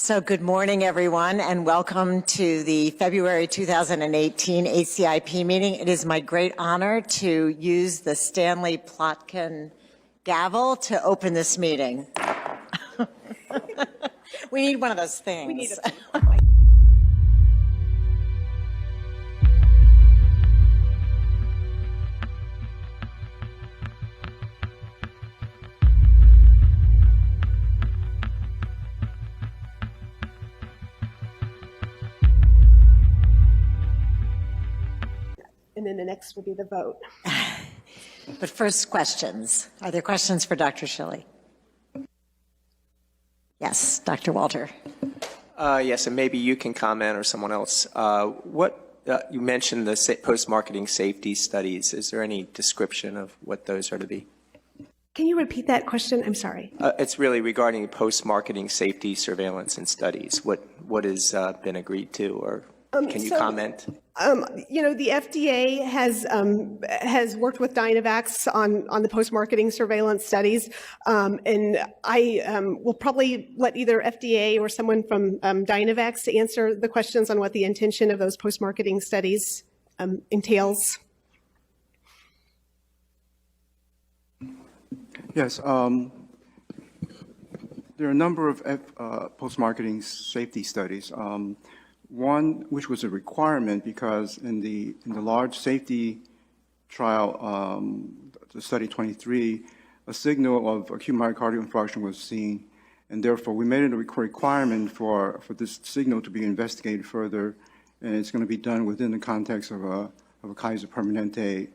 So good morning, everyone, and welcome to the February 2018 ACIP meeting. It is my great honor to use the Stanley Plotkin gavel to open this meeting. We need one of those things. We need a And then the next will be the vote. But first, questions. Are there questions for Dr. Schilly? Yes, Dr. Walter. Yes, and maybe you can comment or someone else. You mentioned the post-marketing safety studies. Is there any description of what those are to be? Can you repeat that question? I'm sorry. It's really regarding post-marketing safety surveillance and studies. What has been agreed to, or can you comment? The FDA has worked with Dynavax on the post-marketing surveillance studies, and I will probably let either FDA or someone from Dynavax answer the questions on what the intention of those post-marketing studies entails. Yes, there are a number of post-marketing safety studies. One which was a requirement because in the large safety trial, the study 23, a signal of acute myocardial infarction was seen, and therefore we made it a requirement for this signal to be investigated further, and it's going to be done within the context of a Kaiser Permanente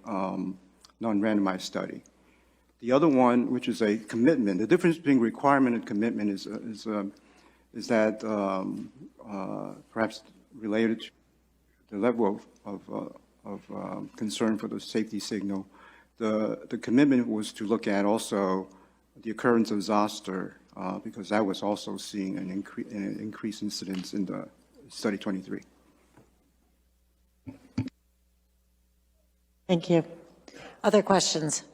non-randomized study. The other one, which is a commitment, the difference between requirement and commitment is that perhaps related to the level of concern for the safety signal. The commitment was to look at also the occurrence of zoster because that was also seeing an increased incidence in the study 23. Thank you. Other questions?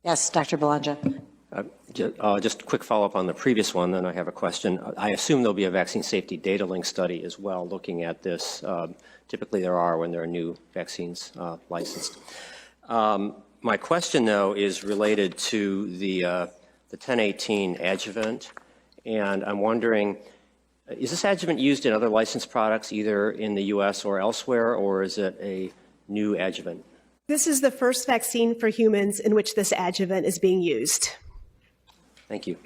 Yes, Dr. Belongia. Just a quick follow-up on the previous one, then I have a question. I assume there'll be a vaccine safety data link study as well looking at this. Typically there are when there are new vaccines licensed. My question, though, is related to the 1018 adjuvant, and I'm wondering, is this adjuvant used in other licensed products either in the U.S. or elsewhere, or is it a new adjuvant? This is the first vaccine for humans in which this adjuvant is being used. Thank you.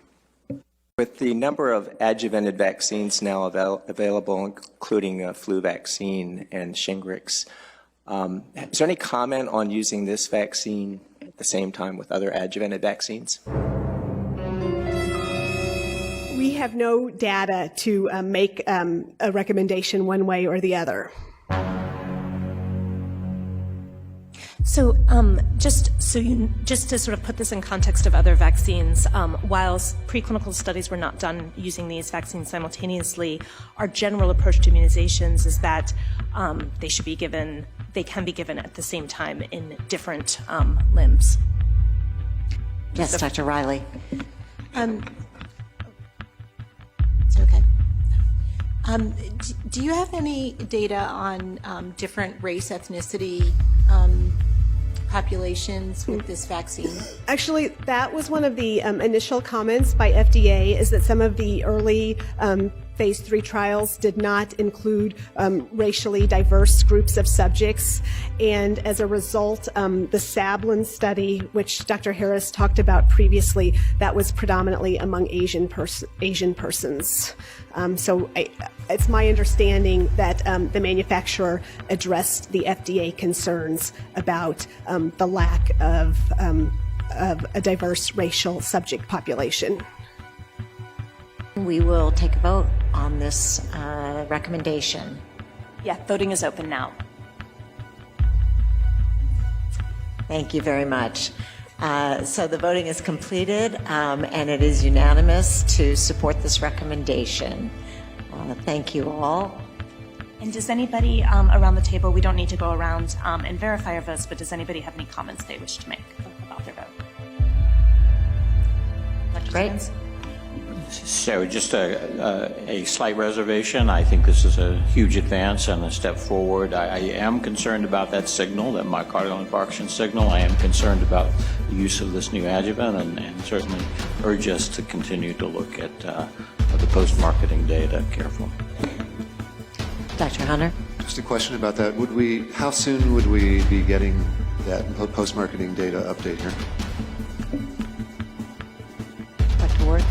With the number of adjuvanted vaccines now available, including flu vaccine and Shingrix, is there any comment on using this vaccine at the same time with other adjuvanted vaccines? We have no data to make a recommendation one way or the other. So just to sort of put this in context of other vaccines, whilst preclinical studies were not done using these vaccines simultaneously, our general approach to immunizations is that they can be given at the same time in different limbs. Yes, Dr. Riley. It's okay. Do you have any data on different race, ethnicity populations with this vaccine? Actually, that was one of the initial comments by FDA, is that some of the early phase 3 trials did not include racially diverse groups of subjects. And as a result, the Sablin study, which Dr. Harris talked about previously, that was predominantly among Asian persons. So it's my understanding that the manufacturer addressed the FDA concerns about the lack of a diverse racial subject population. We will take a vote on this recommendation. Yeah, voting is open now. Thank you very much. So the voting is completed, and it is unanimous to support this recommendation. Thank you all. And does anybody around the table, we don't need to go around and verify our votes, but does anybody have any comments they wish to make about their vote? Dr. Great. Stevens? So just a slight reservation. I think this is a huge advance and a step forward. I am concerned about that signal, that myocardial infarction signal. I am concerned about the use of this new adjuvant and certainly urge us to continue to look at the post-marketing data carefully. Dr. Hunter? Just a question about that. How soon would we be getting that post-marketing data update here? Dr. Ward?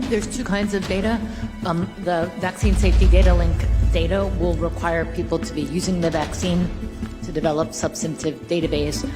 There's two kinds of data. The vaccine safety data link data will require people to be using the vaccine to develop substantive database